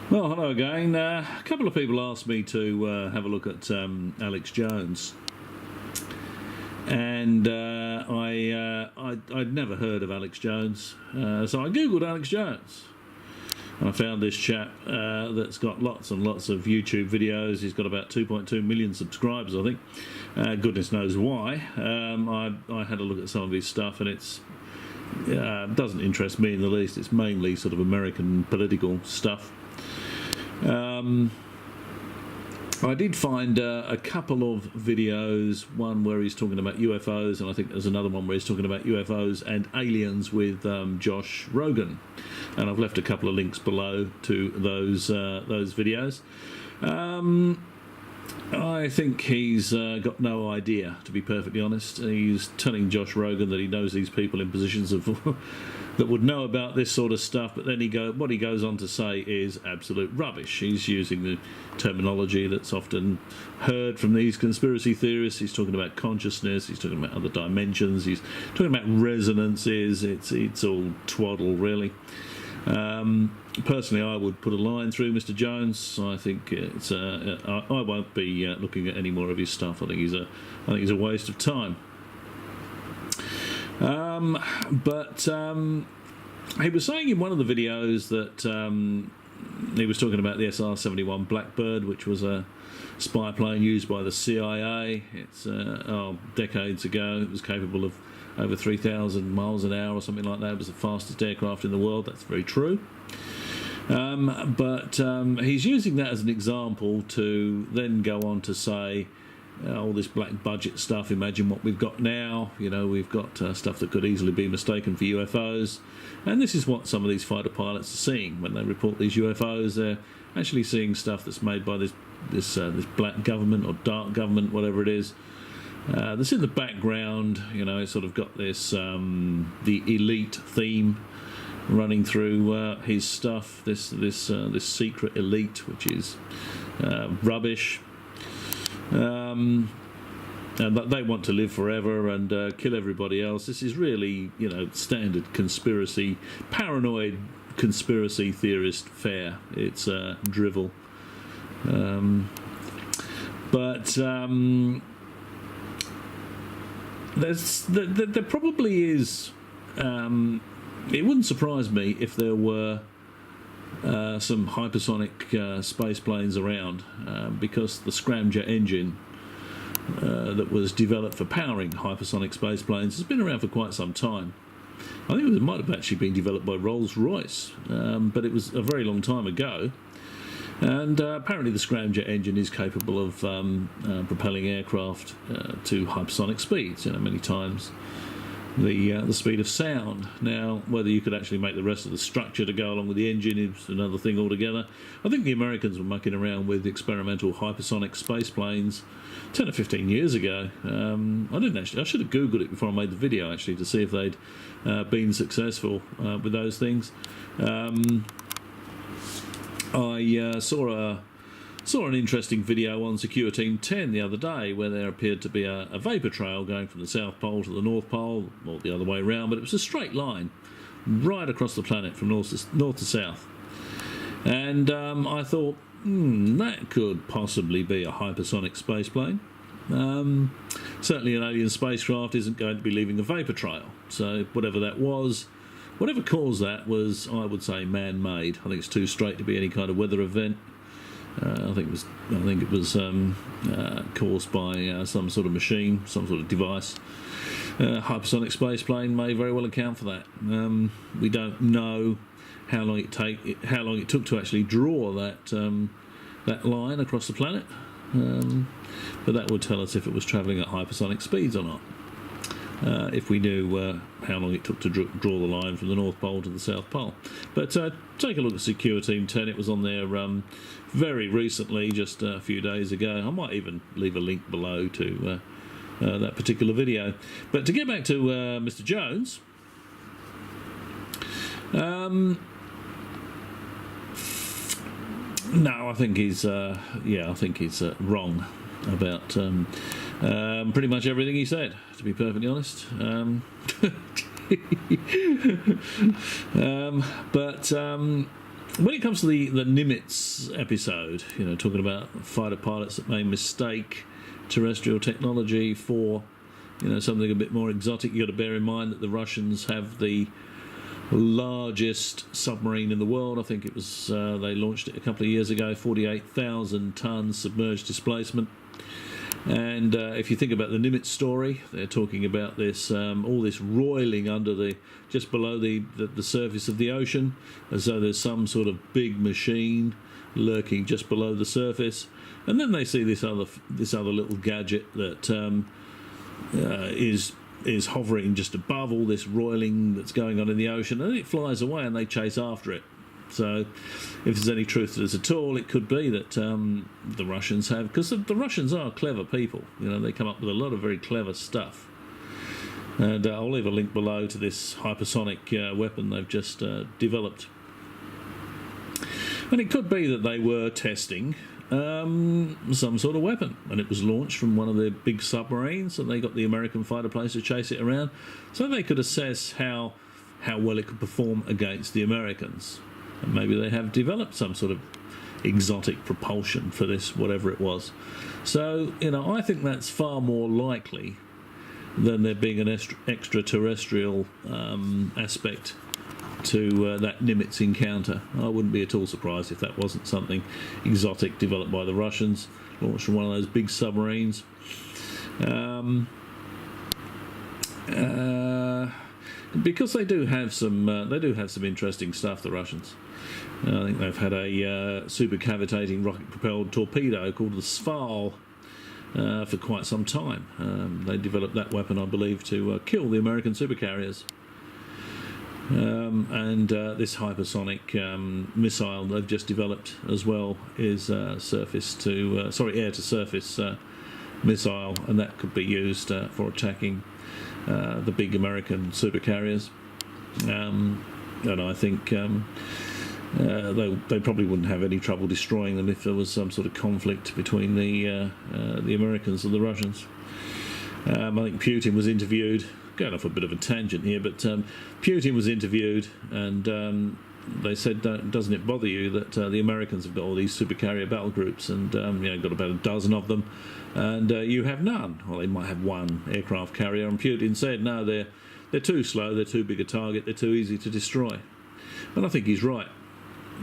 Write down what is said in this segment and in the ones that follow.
Well, hello again. A couple of people asked me to have a look at Alex Jones, and I'd never heard of Alex Jones, so I googled Alex Jones, and I found this chap that's got lots and lots of YouTube videos. He's got about 2.2 million subscribers, I think. Goodness knows why. I had a look at some of his stuff, and it's doesn't interest me in the least. It's mainly sort of American political stuff. I did find a couple of videos, one where he's talking about UFOs, and I think there's another one where he's talking about UFOs and aliens with Josh Rogan, and I've left a couple of links below to those videos. I think he's got no idea, to be perfectly honest. He's telling Josh Rogan that he knows these people in positions of that would know about this sort of stuff, but then what he goes on to say is absolute rubbish. He's using the terminology that's often heard from these conspiracy theorists. He's talking about consciousness, he's talking about other dimensions, he's talking about resonances. It's all twaddle, really. Personally, I would put a line through Mr. Jones. I think it's I won't be looking at any more of his stuff. I think he's a waste of time. But he was saying in one of the videos that he was talking about the SR-71 Blackbird, which was a spy plane used by the CIA. It's decades ago. It was capable of over 3,000 miles an hour or something like that. It was the fastest aircraft in the world. That's very true. But he's using that as an example to then go on to say all this black budget stuff. Imagine what we've got now. You know, we've got stuff that could easily be mistaken for UFOs, and this is what some of these fighter pilots are seeing when they report these UFOs. They're actually seeing stuff that's made by this black government or dark government, whatever it is. That's in the background. You know, it's sort of got this the elite theme running through his stuff. This secret elite, which is rubbish. And they want to live forever and kill everybody else. This is really, you know, standard paranoid conspiracy theorist fare. It's drivel. There probably is. It wouldn't surprise me if there were some hypersonic space planes around, because the scramjet engine that was developed for powering hypersonic space planes has been around for quite some time. I think it might have actually been developed by Rolls-Royce, but it was a very long time ago. And apparently the scramjet engine is capable of propelling aircraft to hypersonic speeds, you know, many times the speed of sound. Now, whether you could actually make the rest of the structure to go along with the engine is another thing altogether. I think the Americans were mucking around with experimental hypersonic space planes 10 or 15 years ago. I should have googled it before I made the video, actually, to see if they'd been successful with those things. I saw an interesting video on Secure Team 10 the other day where there appeared to be a vapor trail going from the South Pole to the North Pole, or the other way around, but it was a straight line right across the planet from north to south. And I thought, that could possibly be a hypersonic space plane. Certainly an alien spacecraft isn't going to be leaving a vapor trail, so whatever that was, whatever caused that was, I would say, man-made. I think it's too straight to be any kind of weather event. I think it was caused by some sort of machine, some sort of device. Hypersonic space plane may very well account for that. We don't know how long it took to actually draw that line across the planet, but that would tell us if it was travelling at hypersonic speeds or not. If we knew how long it took to draw the line from the North Pole to the South Pole. But take a look at Secure Team 10. It was on there very recently, just a few days ago. I might even leave a link below to that particular video. But to get back to Mr. Jones, no, I think he's wrong about pretty much everything he said, to be perfectly honest. when it comes to the Nimitz episode, you know, talking about fighter pilots that may mistake terrestrial technology for, you know, something a bit more exotic, you've got to bear in mind that the Russians have the largest submarine in the world. I think it was they launched it a couple of years ago, 48,000 tons submerged displacement. And if you think about the Nimitz story, they're talking about this all this roiling under just below the surface of the ocean, as though there's some sort of big machine lurking just below the surface. And then they see this other little gadget that is hovering just above all this roiling that's going on in the ocean, and it flies away, and they chase after it. So, if there's any truth to this at all, it could be that the Russians have, because the Russians are clever people. You know, they come up with a lot of very clever stuff. And I'll leave a link below to this hypersonic weapon they've just developed. And it could be that they were testing some sort of weapon, and it was launched from one of their big submarines, and they got the American fighter planes to chase it around, so they could assess how well it could perform against the Americans. And maybe they have developed some sort of exotic propulsion for this, whatever it was. So, you know, I think that's far more likely than there being an extraterrestrial aspect to that Nimitz encounter. I wouldn't be at all surprised if that wasn't something exotic developed by the Russians, launched from one of those big submarines. Because they do have some interesting stuff, the Russians. I think they've had a supercavitating rocket-propelled torpedo called the Sval for quite some time. They developed that weapon, I believe, to kill the American supercarriers. And this hypersonic missile they've just developed as well is air-to-surface missile, and that could be used for attacking the big American supercarriers. And I think they probably wouldn't have any trouble destroying them if there was some sort of conflict between the Americans and the Russians. I think Putin was interviewed, going off a bit of a tangent here, but Putin was interviewed, and they said, doesn't it bother you that the Americans have got all these supercarrier battle groups, and got about a dozen of them, and you have none? Well, they might have one aircraft carrier. And Putin said, no, they're too slow, they're too big a target, they're too easy to destroy. And I think he's right.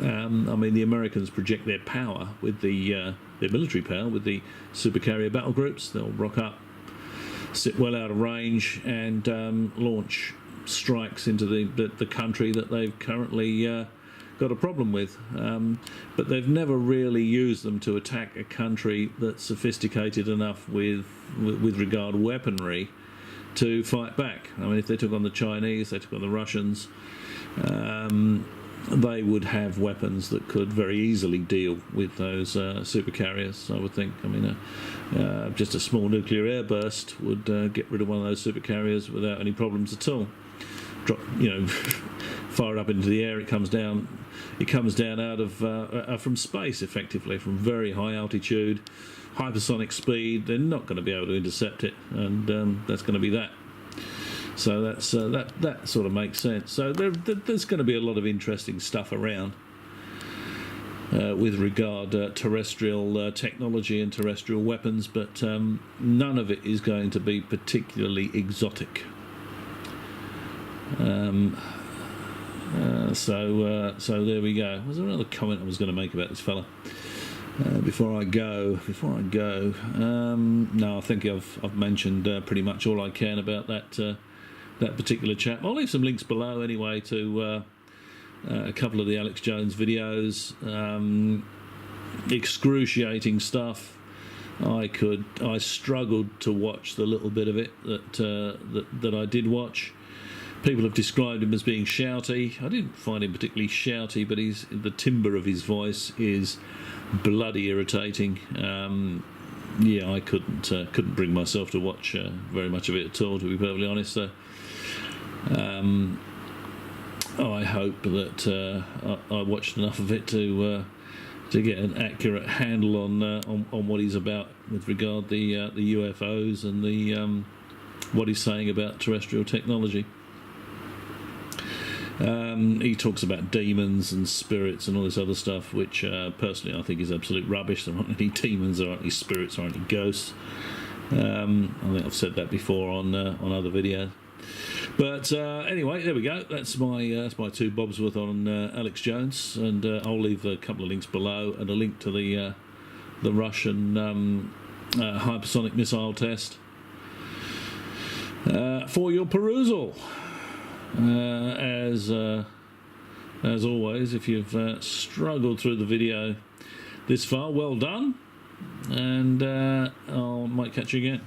I mean, the Americans project their power with their military power with the supercarrier battle groups. They'll rock up, sit well out of range, and launch strikes into the country that they've currently got a problem with. But they've never really used them to attack a country that's sophisticated enough with regard to weaponry to fight back. I mean, if they took on the Chinese, they took on the Russians, they would have weapons that could very easily deal with those supercarriers, I would think. I mean, just a small nuclear airburst would get rid of one of those supercarriers without any problems at all. Fire it up into the air, it comes down out of from space, effectively, from very high altitude, hypersonic speed. They're not going to be able to intercept it, and that's going to be that. So that's that sort of makes sense. So there's going to be a lot of interesting stuff around with regard to terrestrial technology and terrestrial weapons, but none of it is going to be particularly exotic. So there we go. Was there another comment I was going to make about this fella? Before I go, no, I think I've mentioned pretty much all I can about that particular chap. I'll leave some links below anyway to a couple of the Alex Jones videos. Excruciating stuff. I struggled to watch the little bit of it that I did watch. People have described him as being shouty. I didn't find him particularly shouty, but the timbre of his voice is bloody irritating. I couldn't bring myself to watch very much of it at all, to be perfectly honest. So, I hope that I watched enough of it to get an accurate handle on what he's about with regard the UFOs and what he's saying about terrestrial technology. He talks about demons and spirits and all this other stuff, which personally I think is absolute rubbish. There aren't any demons, there aren't any spirits, there aren't any ghosts. I think I've said that before on other videos. But anyway, there we go. That's my two bobs worth on Alex Jones, and I'll leave a couple of links below and a link to the Russian hypersonic missile test for your perusal. As always, if you've struggled through the video this far, well done, and I might catch you again.